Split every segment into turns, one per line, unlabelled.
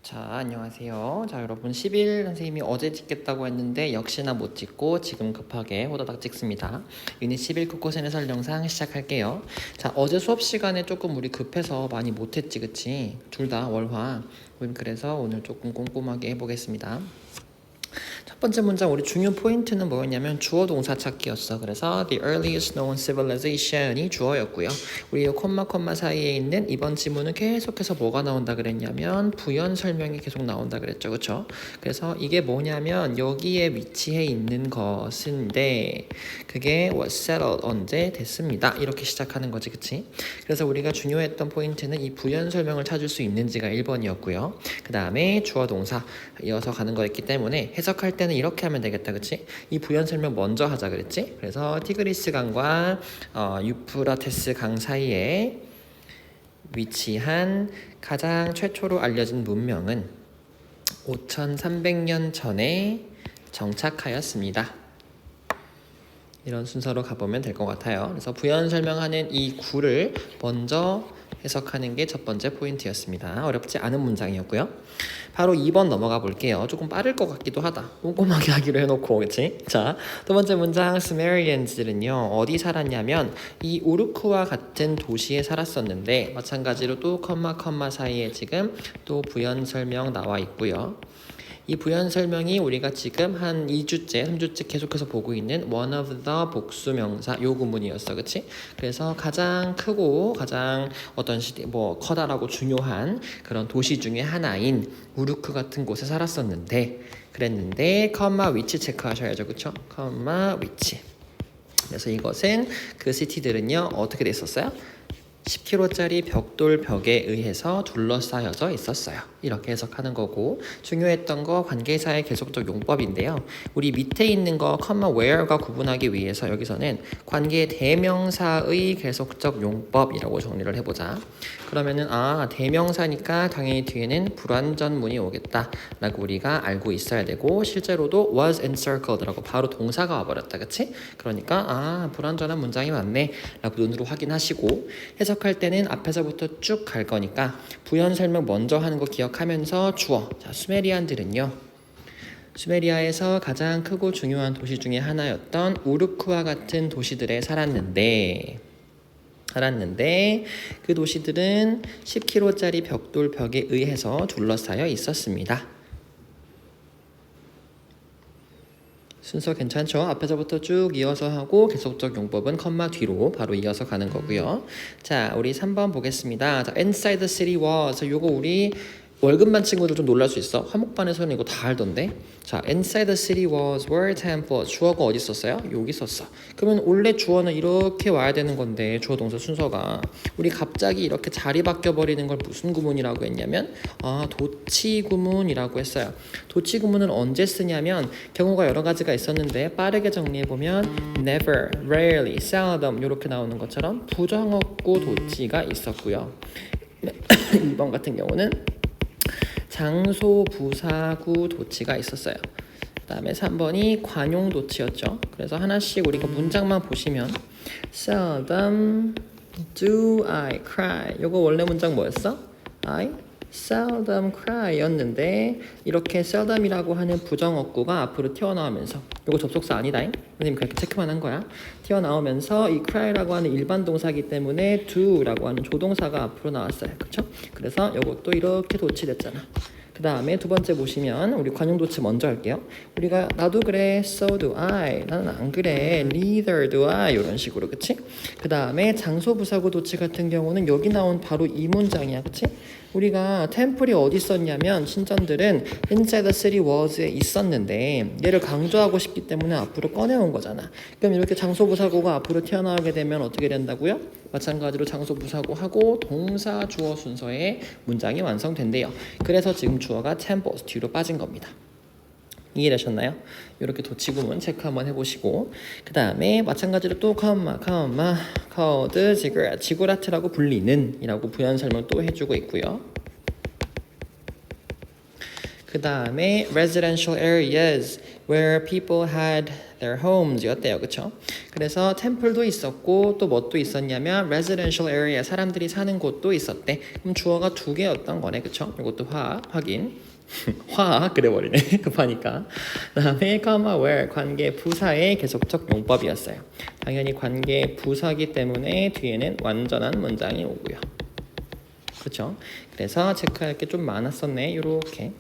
자, 안녕하세요. 자, 여러분 10일 선생님이 어제 찍겠다고 했는데 역시나 못 찍고 지금 급하게 호다닥 찍습니다. 유닛 11 국어선 해설 영상 시작할게요. 자, 어제 수업 시간에 조금 우리 급해서 많이 못했지, 그치? 둘 다 월화. 그래서 오늘 조금 꼼꼼하게 해보겠습니다. 첫 번째 문장 우리 중요 포인트는 뭐였냐면 주어 동사 찾기였어. 그래서 the earliest known civilization이 주어였고요. 우리 이 콤마 사이에 있는 이번 지문은 계속해서 뭐가 나온다 그랬냐면 부연 설명이 계속 나온다 그랬죠. 그렇죠? 그래서 이게 뭐냐면 여기에 위치해 있는 것인데 그게 was settled 언제 됐습니다. 이렇게 시작하는 거지. 그치? 그래서 우리가 중요했던 포인트는 이 부연 설명을 찾을 수 있는지가 1번이었고요. 그 다음에 주어 동사 이어서 가는 거였기 때문에 해석할 때는 이렇게 하면 되겠다. 그치? 이 부연 설명 먼저 하자 그랬지? 그래서 티그리스 강과 유프라테스 강 사이에 위치한 가장 최초로 알려진 문명은 5300년 전에 정착하였습니다. 이런 순서로 가보면 될 것 같아요. 그래서 부연 설명하는 이 구를 먼저 해석하는 게 첫 번째 포인트였습니다. 어렵지 않은 문장이었고요. 바로 2번 넘어가 볼게요. 조금 빠를 것 같기도 하다. 꼼꼼하게 하기로 해놓고, 그치? 자, 두 번째 문장, 스메리안즈들은요, 어디 살았냐면, 이 우르크와 같은 도시에 살았었는데, 마찬가지로 또 컴마 사이에 지금 또 부연 설명 나와 있고요. 이 부연 설명이 우리가 지금 한 2주째, 3주째 계속해서 보고 있는 one of the 복수명사 요 구문이었어. 그치? 그래서 가장 크고 가장 어떤 커다라고 중요한 그런 도시 중에 하나인 우르크 같은 곳에 살았었는데 그랬는데 컴마 위치 체크하셔야죠. 그쵸? 컴마 위치. 그래서 이것은 그 시티들은요 어떻게 됐었어요? 10km짜리 벽돌 벽에 의해서 둘러싸여져 있었어요. 이렇게 해석하는 거고 중요했던 거 관계사의 계속적 용법인데요. 우리 밑에 있는 거 where과 구분하기 위해서 여기서는 관계 대명사의 계속적 용법이라고 정리를 해보자. 그러면은 대명사니까 당연히 뒤에는 불완전문이 오겠다 라고 우리가 알고 있어야 되고 실제로도 was encircled 라고 바로 동사가 와버렸다. 그치? 그러니까 불완전한 문장이 맞네 라고 눈으로 확인하시고 해석할 때는 앞에서부터 쭉 갈 거니까 부연 설명 먼저 하는 거 기억하면서 주어. 자, 수메리안들은요. 수메리아에서 가장 크고 중요한 도시 중에 하나였던 우르크와 같은 도시들에 살았는데 그 도시들은 10km짜리 벽돌 벽에 의해서 둘러싸여 있었습니다. 순서 괜찮죠? 앞에서부터 쭉 이어서 하고 계속적 용법은 컴마 뒤로 바로 이어서 가는 거고요. 자, 우리 3번 보겠습니다. 자, inside the city was. 요거 우리 월급반 친구들 좀 놀랄 수 있어. 화목반에서는 이거 다 알던데. 자, inside the city was were temple. 주어가 어디 있었어요? 여기 있었어. 그러면 원래 주어는 이렇게 와야 되는 건데 주어 동사 순서가 우리 갑자기 이렇게 자리 바뀌어 버리는 걸 무슨 구문이라고 했냐면 도치 구문이라고 했어요. 도치 구문은 언제 쓰냐면 경우가 여러 가지가 있었는데 빠르게 정리해 보면 never, rarely, seldom 이렇게 나오는 것처럼 부정어구 도치가 있었고요. 2번 같은 경우는 장소 부사구 도치가 있었어요. 그 다음에 3번이 관용 도치였죠. 그래서 하나씩 우리가 문장만 보시면 seldom do I cry. 이거 원래 문장 뭐였어? I seldom cry 였는데 이렇게 seldom이라고 하는 부정어구가 앞으로 튀어나오면서 이거 접속사 아니다잉? 선생님 그렇게 체크만 한 거야. 튀어나오면서 이 cry라고 하는 일반 동사이기 때문에 do라고 하는 조동사가 앞으로 나왔어요. 그렇죠? 그래서 이것도 이렇게 도치됐잖아. 그 다음에 두 번째 보시면 우리 관용도치 먼저 할게요. 우리가 나도 그래, so do I. 나는 안 그래, neither do I. 이런 식으로, 그치? 그 다음에 장소부사구 도치 같은 경우는 여기 나온 바로 이 문장이야, 그치? 우리가 템플이 어디 있었냐면 신전들은 inside the city was에 있었는데 얘를 강조하고 싶기 때문에 앞으로 꺼내온 거잖아. 그럼 이렇게 장소부사구가 앞으로 튀어나오게 되면 어떻게 된다고요? 마찬가지로 장소부사구하고 동사 주어 순서의 문장이 완성된대요. 그래서 지금 주어가 temples 뒤로 빠진 겁니다. 이해되셨나요? 이렇게 도치구문 체크 한번 해보시고 그 다음에 마찬가지로 또 called 지구라트라고 불리는 이라고 부연 설명 또 해주고 있고요. 그 다음에 residential areas where people had their homes 였대요. 그쵸? 그래서 템플도 있었고 또 뭣도 있었냐면 residential area 사람들이 사는 곳도 있었대. 그럼 주어가 두 개였던 거네. 그쵸? 이것도 확인. 화 그래버리네. 급하니까. 그 다음에 where 관계 부사의 계속적 용법이었어요. 당연히 관계 부사기 때문에 뒤에는 완전한 문장이 오고요. 그렇죠? 그래서 체크할 게 좀 많았었네. 이렇게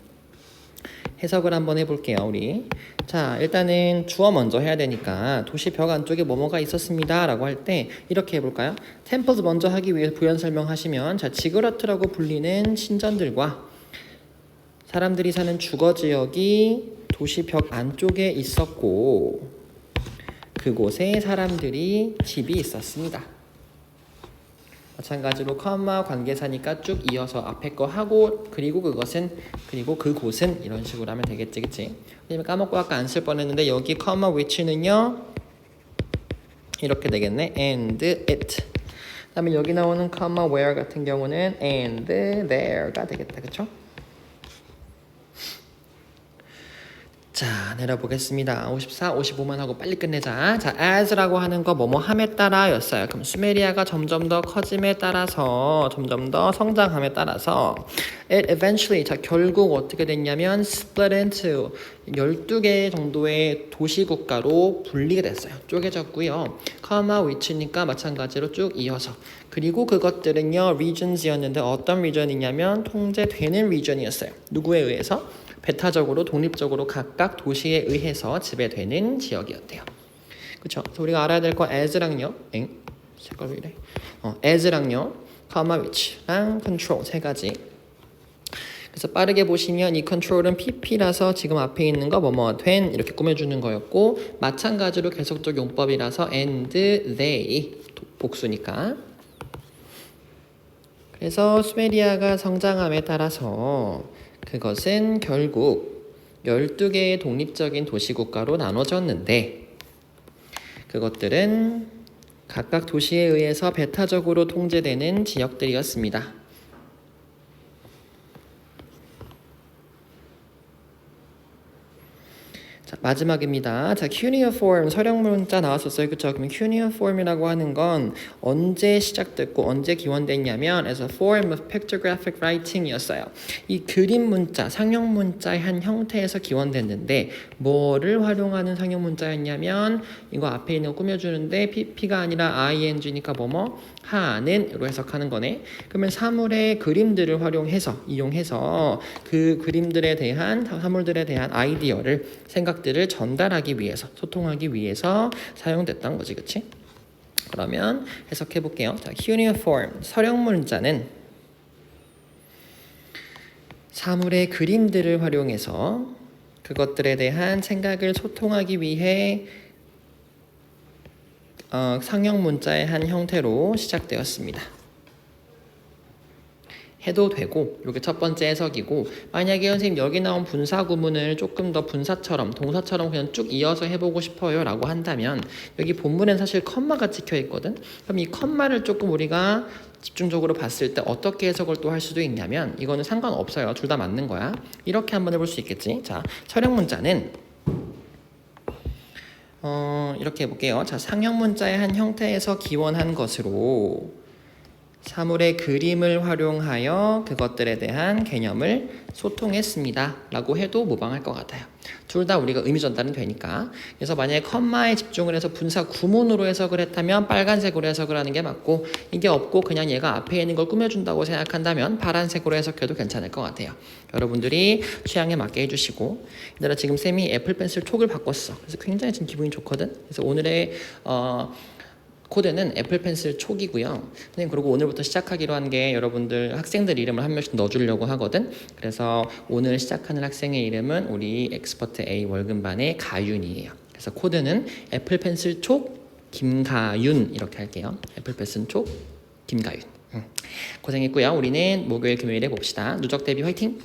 해석을 한번 해볼게요. 우리 자 일단은 주어 먼저 해야 되니까 도시 벽 안쪽에 뭐뭐가 있었습니다 라고 할 때 이렇게 해볼까요? 템플스 먼저 하기 위해 부연 설명하시면 자 지그러트라고 불리는 신전들과 사람들이 사는 주거 지역이 도시 벽 안쪽에 있었고 그곳에 사람들이 집이 있었습니다. 마찬가지로 컴마 관계사니까 쭉 이어서 앞에 거 하고 그리고 그것은 그리고 그곳은 이런 식으로 하면 되겠지, 그치? 왜냐면 까먹고 아까 안 쓸 뻔했는데 여기 컴마 which는요 이렇게 되겠네. and it. 그다음에 여기 나오는 컴마 where 같은 경우는 and there가 되겠다, 그쵸? 자 내려보겠습니다. 54, 55만 하고 빨리 끝내자. 자 as라고 하는 거 뭐뭐 함에 따라 였어요. 그럼 수메리아가 점점 더 커짐에 따라서 점점 더 성장함에 따라서 it eventually 자 결국 어떻게 됐냐면 split into 12개 정도의 도시국가로 분리가 됐어요. 쪼개졌고요. comma which니까 마찬가지로 쭉 이어서 그리고 그것들은요 regions였는데 어떤 region이냐면 통제되는 region이었어요. 누구에 의해서? 배타적으로 독립적으로 각각 도시에 의해서 지배되는 지역이었대요. 그렇죠? 그래서 우리가 알아야 될 건 as랑요. 색깔 왜 이래? as랑요, comma which랑 control 세 가지. 그래서 빠르게 보시면 이 control은 pp라서 지금 앞에 있는 거 뭐뭐 된 이렇게 꾸며주는 거였고 마찬가지로 계속적 용법이라서 and they 복수니까. 그래서 수메리아가 성장함에 따라서 그것은 결국 12개의 독립적인 도시국가로 나눠졌는데 그것들은 각각 도시에 의해서 배타적으로 통제되는 지역들이었습니다. 자, 마지막입니다. 자, cuneiform 서령문자 나왔었어요. 그쵸? 그러면 cuneiform이라고 하는 건 언제 시작됐고 언제 기원됐냐면 as a form of pictographic writing이었어요. 이 그림 문자, 상형 문자의 한 형태에서 기원됐는데 뭐를 활용하는 상형 문자였냐면 이거 앞에 있는 거 꾸며주는데 pp가 아니라 ing니까 뭐뭐 하는으로 해석하는 거네. 그러면 사물의 그림들을 이용해서 그 그림들에 대한 사물들에 대한 아이디어를 생각들을 전달하기 위해서 소통하기 위해서 사용됐던 거지, 그치? 그러면 해석해 볼게요. 자, cuneiform 서령 문자는 사물의 그림들을 활용해서 그것들에 대한 생각을 소통하기 위해 상형 문자의 한 형태로 시작되었습니다. 해도 되고 이게 첫 번째 해석이고 만약에 선생님 여기 나온 분사 구문을 조금 더 분사처럼 동사처럼 그냥 쭉 이어서 해보고 싶어요 라고 한다면 여기 본문엔 사실 컴마가 찍혀 있거든. 그럼 이 컴마를 조금 우리가 집중적으로 봤을 때 어떻게 해석을 또 할 수도 있냐면 이거는 상관없어요. 둘 다 맞는 거야. 이렇게 한번 해볼 수 있겠지. 자, 서령 문자는 이렇게 해볼게요. 자, 상형 문자의 한 형태에서 기원한 것으로 사물의 그림을 활용하여 그것들에 대한 개념을 소통했습니다 라고 해도 무방할 것 같아요. 둘 다 우리가 의미 전달은 되니까. 그래서 만약에 컴마에 집중을 해서 분사 구문으로 해석을 했다면 빨간색으로 해석을 하는 게 맞고 이게 없고 그냥 얘가 앞에 있는 걸 꾸며준다고 생각한다면 파란색으로 해석해도 괜찮을 것 같아요. 여러분들이 취향에 맞게 해주시고 얘들아 지금 쌤이 애플펜슬 촉을 바꿨어. 그래서 굉장히 지금 기분이 좋거든. 그래서 오늘의 코드는 애플펜슬 촉이고요. 선생님 그리고 오늘부터 시작하기로 한 게 여러분들 학생들 이름을 한 명씩 넣어주려고 하거든. 그래서 오늘 시작하는 학생의 이름은 우리 엑스퍼트 A 월급반의 가윤이에요. 그래서 코드는 애플펜슬 촉 김가윤 이렇게 할게요. 애플펜슬 촉 김가윤. 고생했고요. 우리는 목요일 금요일에 봅시다. 누적 대비 화이팅!